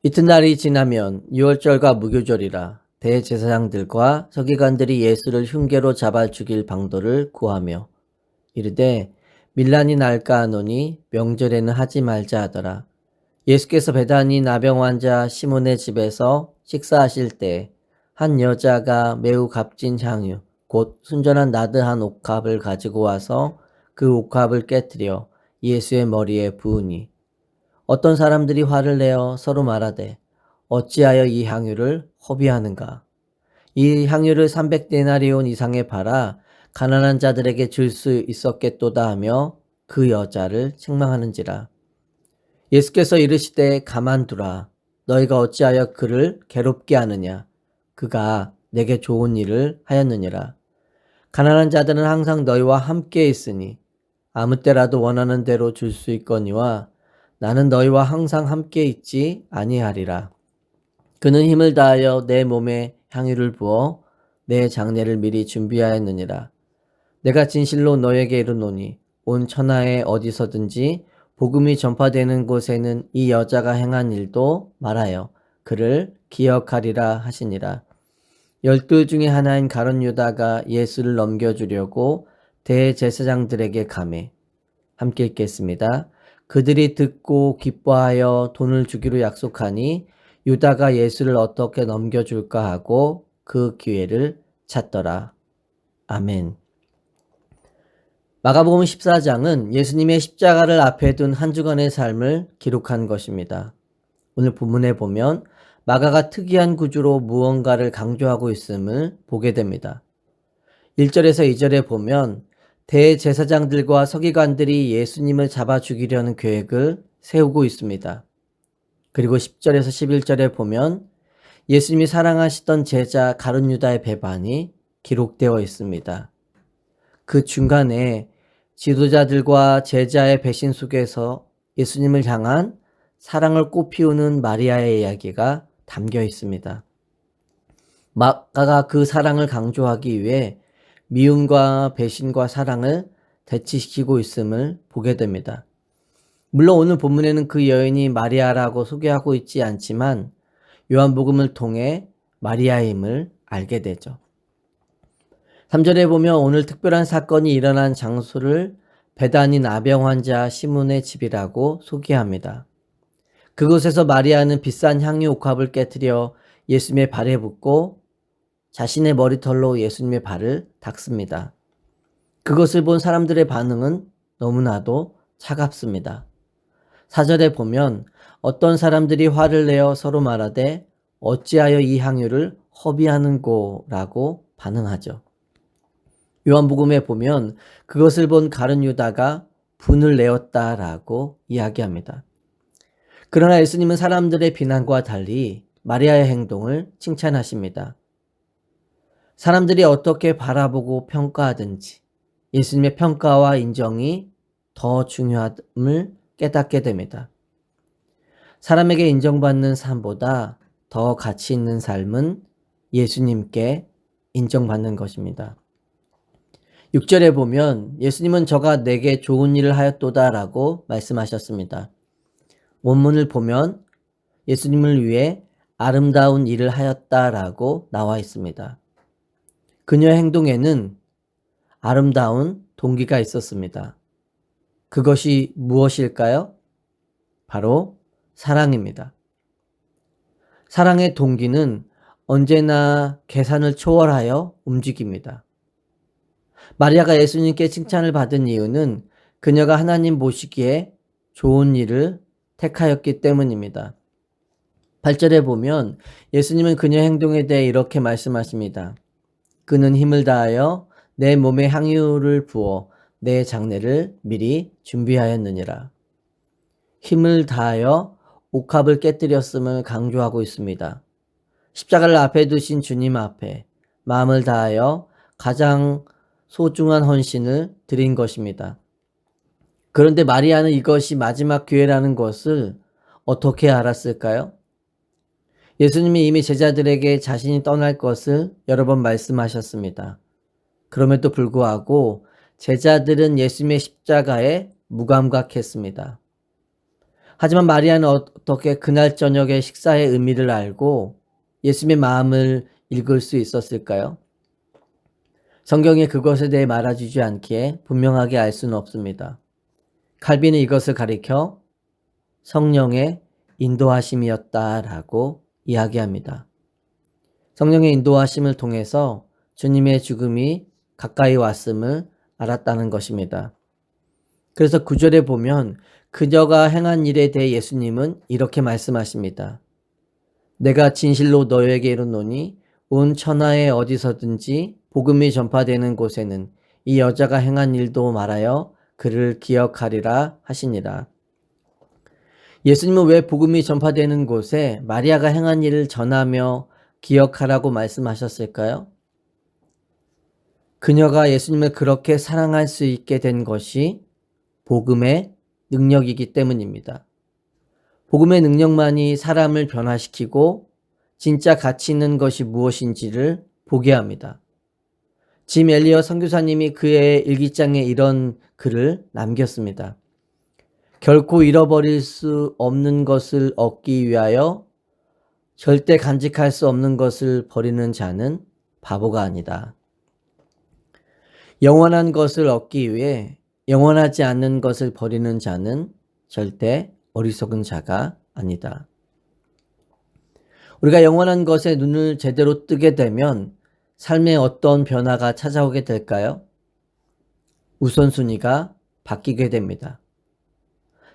이튿날이 지나면 유월절과 무교절이라 대제사장들과 서기관들이 예수를 흉계로 잡아 죽일 방도를 구하며 이르되 밀란이 날까 하노니 명절에는 하지 말자 하더라. 예수께서 베다니 나병 환자 시몬의 집에서 식사하실 때 한 여자가 매우 값진 향유 곧 순전한 나드한 옥합을 가지고 와서 그 옥합을 깨뜨려 예수의 머리에 부으니 어떤 사람들이 화를 내어 서로 말하되 어찌하여 이 향유를 허비하는가. 이 향유를 300데나리온 이상에 팔아 가난한 자들에게 줄 수 있었겠도다 하며 그 여자를 책망하는지라. 예수께서 이르시되 가만두라. 너희가 어찌하여 그를 괴롭게 하느냐. 그가 내게 좋은 일을 하였느니라. 가난한 자들은 항상 너희와 함께 있으니 아무 때라도 원하는 대로 줄 수 있거니와 나는 너희와 항상 함께 있지 아니하리라. 그는 힘을 다하여 내 몸에 향유를 부어 내 장례를 미리 준비하였느니라. 내가 진실로 너에게 이르노니 온 천하에 어디서든지 복음이 전파되는 곳에는 이 여자가 행한 일도 말하여 그를 기억하리라 하시니라. 12 중에 하나인 가룟 유다가 예수를 넘겨주려고 대제사장들에게 가매. 함께 읽겠습니다. 그들이 듣고 기뻐하여 돈을 주기로 약속하니 유다가 예수를 어떻게 넘겨줄까 하고 그 기회를 찾더라. 아멘. 마가복음 14장은 예수님의 십자가를 앞에 둔 한 주간의 삶을 기록한 것입니다. 오늘 본문에 보면 마가가 특이한 구조로 무언가를 강조하고 있음을 보게 됩니다. 1절에서 2절에 보면 대제사장들과 서기관들이 예수님을 잡아 죽이려는 계획을 세우고 있습니다. 그리고 10절에서 11절에 보면 예수님이 사랑하시던 제자 가룟 유다의 배반이 기록되어 있습니다. 그 중간에 지도자들과 제자의 배신 속에서 예수님을 향한 사랑을 꽃피우는 마리아의 이야기가 담겨 있습니다. 마가가 그 사랑을 강조하기 위해 미움과 배신과 사랑을 대치시키고 있음을 보게 됩니다. 물론 오늘 본문에는 그 여인이 마리아라고 소개하고 있지 않지만 요한복음을 통해 마리아임을 알게 되죠. 3절에 보면 오늘 특별한 사건이 일어난 장소를 베다니 나병 환자 시몬의 집이라고 소개합니다. 그곳에서 마리아는 비싼 향유 옥합을 깨뜨려 예수님의 발에 붓고 자신의 머리털로 예수님의 발을 닦습니다. 그것을 본 사람들의 반응은 너무나도 차갑습니다. 4절에 보면 어떤 사람들이 화를 내어 서로 말하되 어찌하여 이 향유를 허비하는고라고 반응하죠. 요한복음에 보면 그것을 본 가룟 유다가 분을 내었다라고 이야기합니다. 그러나 예수님은 사람들의 비난과 달리 마리아의 행동을 칭찬하십니다. 사람들이 어떻게 바라보고 평가하든지 예수님의 평가와 인정이 더 중요함을 깨닫게 됩니다. 사람에게 인정받는 삶보다 더 가치 있는 삶은 예수님께 인정받는 것입니다. 6절에 보면 예수님은 저가 내게 좋은 일을 하였도다 라고 말씀하셨습니다. 원문을 보면 예수님을 위해 아름다운 일을 하였다라고 나와 있습니다. 그녀의 행동에는 아름다운 동기가 있었습니다. 그것이 무엇일까요? 바로 사랑입니다. 사랑의 동기는 언제나 계산을 초월하여 움직입니다. 마리아가 예수님께 칭찬을 받은 이유는 그녀가 하나님 보시기에 좋은 일을 택하였기 때문입니다. 8절에 보면 예수님은 그녀의 행동에 대해 이렇게 말씀하십니다. 그는 힘을 다하여 내 몸에 향유를 부어 내 장례를 미리 준비하였느니라. 힘을 다하여 옥합을 깨뜨렸음을 강조하고 있습니다. 십자가를 앞에 두신 주님 앞에 마음을 다하여 가장 소중한 헌신을 드린 것입니다. 그런데 마리아는 이것이 마지막 기회라는 것을 어떻게 알았을까요? 예수님이 이미 제자들에게 자신이 떠날 것을 여러 번 말씀하셨습니다. 그럼에도 불구하고 제자들은 예수님의 십자가에 무감각했습니다. 하지만 마리아는 어떻게 그날 저녁의 식사의 의미를 알고 예수님의 마음을 읽을 수 있었을까요? 성경에 그것에 대해 말해주지 않기에 분명하게 알 수는 없습니다. 칼빈은 이것을 가리켜 성령의 인도하심이었다라고 이야기합니다. 성령의 인도하심을 통해서 주님의 죽음이 가까이 왔음을 알았다는 것입니다. 그래서 9절에 보면 그녀가 행한 일에 대해 예수님은 이렇게 말씀하십니다. 내가 진실로 너에게 이르노니 온 천하에 어디서든지 복음이 전파되는 곳에는 이 여자가 행한 일도 말하여 그를 기억하리라 하시니라. 예수님은 왜 복음이 전파되는 곳에 마리아가 행한 일을 전하며 기억하라고 말씀하셨을까요? 그녀가 예수님을 그렇게 사랑할 수 있게 된 것이 복음의 능력이기 때문입니다. 복음의 능력만이 사람을 변화시키고 진짜 가치 있는 것이 무엇인지를 보게 합니다. 짐 엘리엇 선교사님이 그의 일기장에 이런 글을 남겼습니다. 결코 잃어버릴 수 없는 것을 얻기 위하여 절대 간직할 수 없는 것을 버리는 자는 바보가 아니다. 영원한 것을 얻기 위해 영원하지 않는 것을 버리는 자는 절대 어리석은 자가 아니다. 우리가 영원한 것에 눈을 제대로 뜨게 되면 삶에 어떤 변화가 찾아오게 될까요? 우선순위가 바뀌게 됩니다.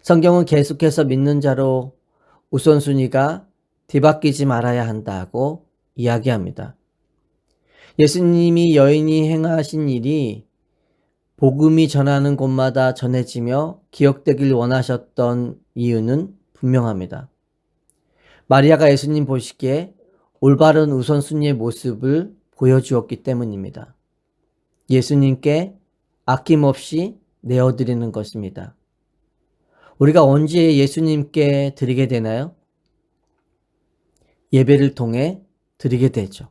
성경은 계속해서 믿는 자로 우선순위가 뒤바뀌지 말아야 한다고 이야기합니다. 예수님이 여인이 행하신 일이 복음이 전하는 곳마다 전해지며 기억되길 원하셨던 이유는 분명합니다. 마리아가 예수님 보시기에 올바른 우선순위의 모습을 보여주었기 때문입니다. 예수님께 아낌없이 내어드리는 것입니다. 우리가 언제 예수님께 드리게 되나요? 예배를 통해 드리게 되죠.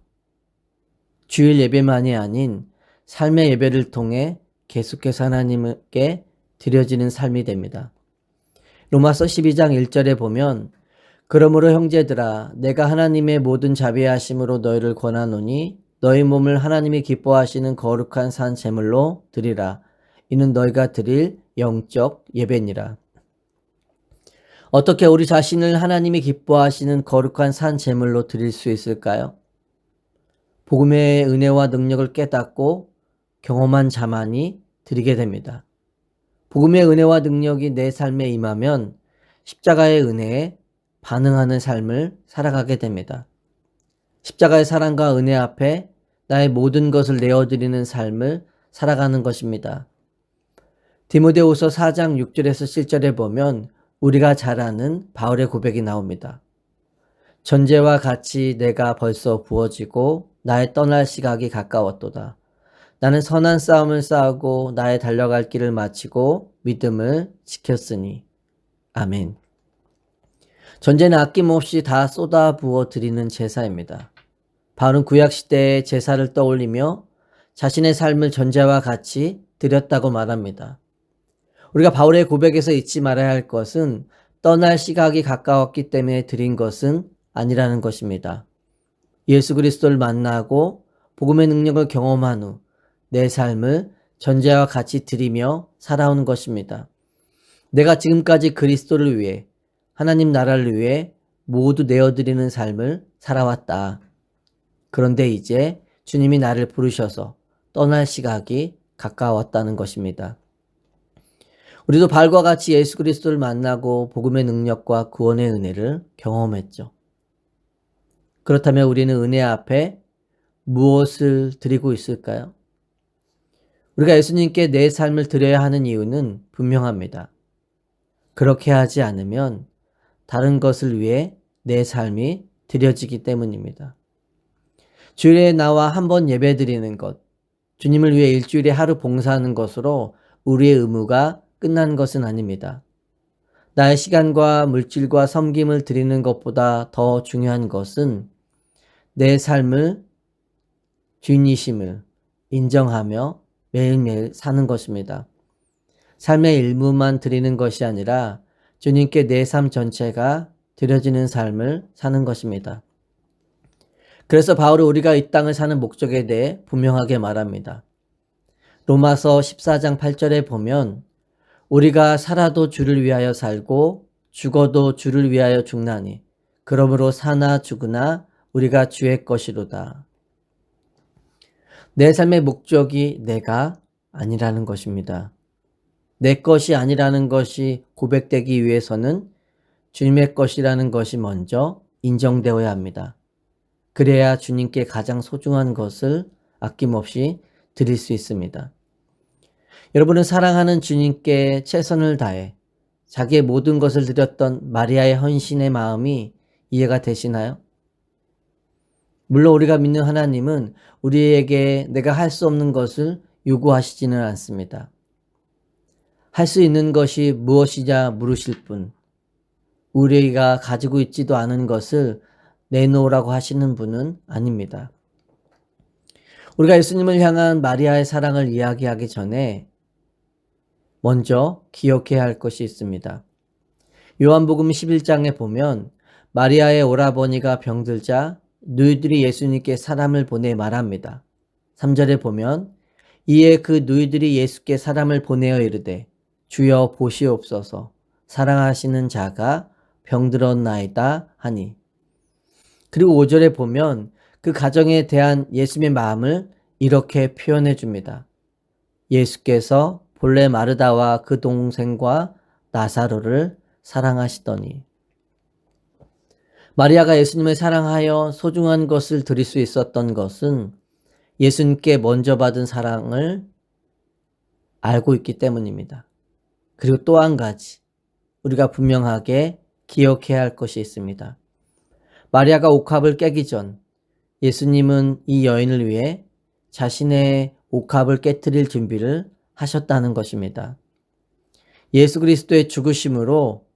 주일 예배만이 아닌 삶의 예배를 통해 계속해서 하나님께 드려지는 삶이 됩니다. 로마서 12장 1절에 보면 그러므로 형제들아 내가 하나님의 모든 자비하심으로 너희를 권하노니 너희 몸을 하나님이 기뻐하시는 거룩한 산 제물로 드리라. 이는 너희가 드릴 영적 예배니라. 어떻게 우리 자신을 하나님이 기뻐하시는 거룩한 산 제물로 드릴 수 있을까요? 복음의 은혜와 능력을 깨닫고 경험한 자만이 드리게 됩니다. 복음의 은혜와 능력이 내 삶에 임하면 십자가의 은혜에 반응하는 삶을 살아가게 됩니다. 십자가의 사랑과 은혜 앞에 나의 모든 것을 내어드리는 삶을 살아가는 것입니다. 디모데후서 4장 6절에서 7절에 보면 우리가 잘 아는 바울의 고백이 나옵니다. 전제와 같이 내가 벌써 부어지고 나의 떠날 시각이 가까웠도다. 나는 선한 싸움을 싸우고 나의 달려갈 길을 마치고 믿음을 지켰으니. 아멘. 전제는 아낌없이 다 쏟아 부어 드리는 제사입니다. 바울은 구약시대의 제사를 떠올리며 자신의 삶을 전제와 같이 드렸다고 말합니다. 우리가 바울의 고백에서 잊지 말아야 할 것은 떠날 시각이 가까웠기 때문에 드린 것은 아니라는 것입니다. 예수 그리스도를 만나고 복음의 능력을 경험한 후 내 삶을 전제와 같이 드리며 살아오는 것입니다. 내가 지금까지 그리스도를 위해 하나님 나라를 위해 모두 내어드리는 삶을 살아왔다. 그런데 이제 주님이 나를 부르셔서 떠날 시각이 가까웠다는 것입니다. 우리도 바울과 같이 예수 그리스도를 만나고 복음의 능력과 구원의 은혜를 경험했죠. 그렇다면 우리는 은혜 앞에 무엇을 드리고 있을까요? 우리가 예수님께 내 삶을 드려야 하는 이유는 분명합니다. 그렇게 하지 않으면 다른 것을 위해 내 삶이 드려지기 때문입니다. 주일에 나와 한 번 예배 드리는 것, 주님을 위해 일주일에 하루 봉사하는 것으로 우리의 의무가 끝난 것은 아닙니다. 나의 시간과 물질과 섬김을 드리는 것보다 더 중요한 것은 내 삶을 주인이심을 인정하며 매일매일 사는 것입니다. 삶의 일부만 드리는 것이 아니라 주님께 내 삶 전체가 드려지는 삶을 사는 것입니다. 그래서 바울은 우리가 이 땅을 사는 목적에 대해 분명하게 말합니다. 로마서 14장 8절에 보면 우리가 살아도 주를 위하여 살고 죽어도 주를 위하여 죽나니 그러므로 사나 죽으나 우리가 주의 것이로다. 내 삶의 목적이 내가 아니라는 것입니다. 내 것이 아니라는 것이 고백되기 위해서는 주님의 것이라는 것이 먼저 인정되어야 합니다. 그래야 주님께 가장 소중한 것을 아낌없이 드릴 수 있습니다. 여러분은 사랑하는 주님께 최선을 다해 자기의 모든 것을 드렸던 마리아의 헌신의 마음이 이해가 되시나요? 물론 우리가 믿는 하나님은 우리에게 내가 할 수 없는 것을 요구하시지는 않습니다. 할 수 있는 것이 무엇이냐 물으실 뿐, 우리가 가지고 있지도 않은 것을 내놓으라고 하시는 분은 아닙니다. 우리가 예수님을 향한 마리아의 사랑을 이야기하기 전에 먼저 기억해야 할 것이 있습니다. 요한복음 11장에 보면 마리아의 오라버니가 병들자 누이들이 예수님께 사람을 보내 말합니다. 3절에 보면 이에 그 누이들이 예수께 사람을 보내어 이르되 주여 보시옵소서 사랑하시는 자가 병들었나이다 하니. 그리고 5절에 보면 그 가정에 대한 예수님의 마음을 이렇게 표현해 줍니다. 예수께서 본래 마르다와 그 동생과 나사로를 사랑하시더니. 마리아가 예수님을 사랑하여 소중한 것을 드릴 수 있었던 것은 예수님께 먼저 받은 사랑을 알고 있기 때문입니다. 그리고 또 한 가지 우리가 분명하게 기억해야 할 것이 있습니다. 마리아가 옥합을 깨기 전 예수님은 이 여인을 위해 자신의 옥합을 깨트릴 준비를 하셨다는 것입니다. 예수 그리스도의 죽으심으로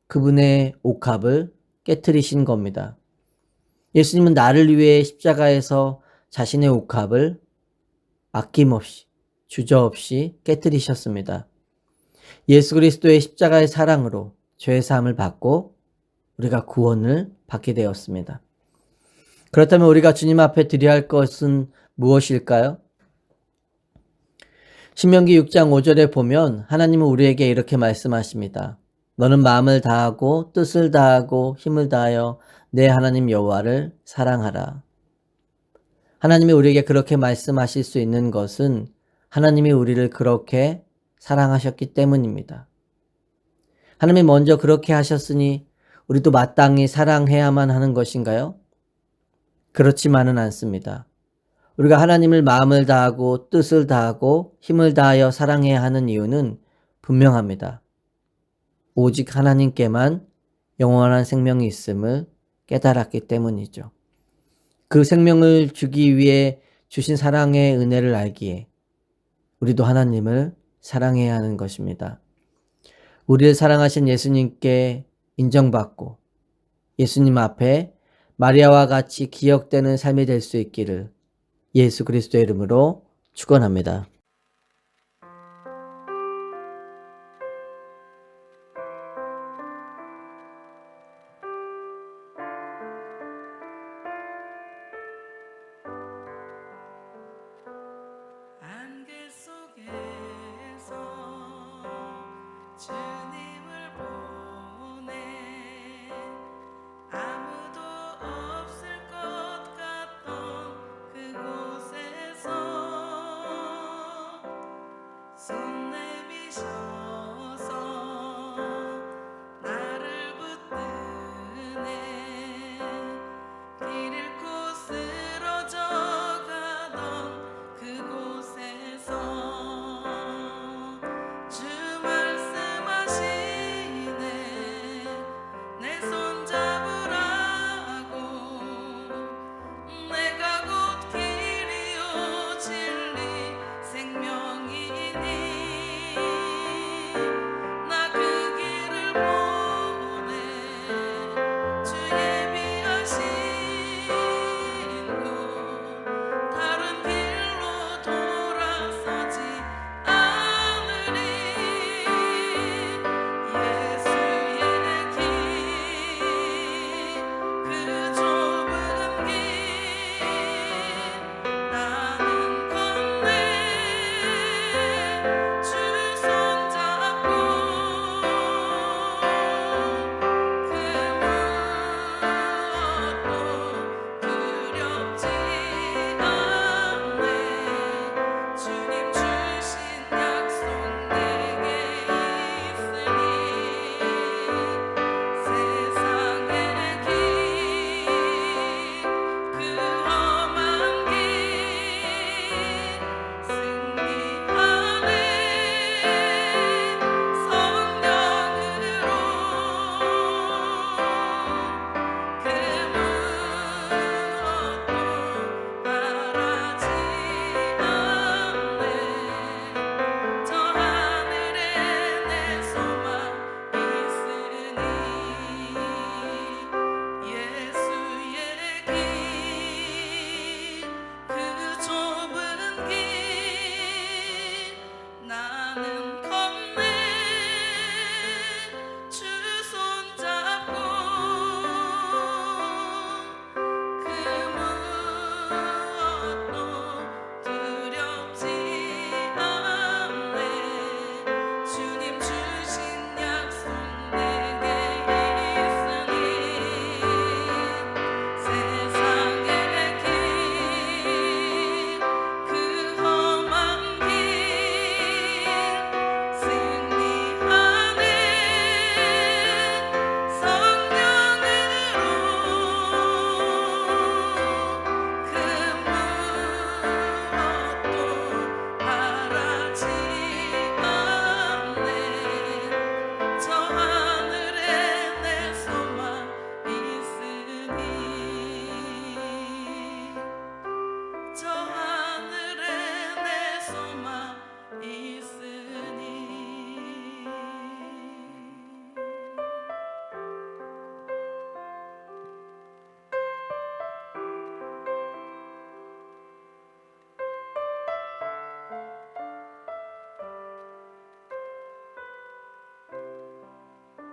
그분의 옥합을 깨트리신 겁니다. 예수님은 나를 위해 십자가에서 자신의 옥합을 아낌없이 주저없이 깨트리셨습니다. 예수 그리스도의 십자가의 사랑으로 죄의 사함을 받고 우리가 구원을 받게 되었습니다. 그렇다면 우리가 주님 앞에 드려야 할 것은 무엇일까요? 신명기 6장 5절에 보면 하나님은 우리에게 이렇게 말씀하십니다. 너는 마음을 다하고 뜻을 다하고 힘을 다하여 내 하나님 여호와를 사랑하라. 하나님이 우리에게 그렇게 말씀하실 수 있는 것은 하나님이 우리를 그렇게 사랑하셨기 때문입니다. 하나님이 먼저 그렇게 하셨으니 우리도 마땅히 사랑해야만 하는 것인가요? 그렇지만은 않습니다. 우리가 하나님을 마음을 다하고 뜻을 다하고 힘을 다하여 사랑해야 하는 이유는 분명합니다. 오직 하나님께만 영원한 생명이 있음을 깨달았기 때문이죠. 그 생명을 주기 위해 주신 사랑의 은혜를 알기에 우리도 하나님을 사랑해야 하는 것입니다. 우리를 사랑하신 예수님께 인정받고 예수님 앞에 마리아와 같이 기억되는 삶이 될 수 있기를 예수 그리스도의 이름으로 축원합니다. 안개 속에서 주님을 보내 아무도 없을 것 같던 그곳에서 손 내미셔서 나를 붙드네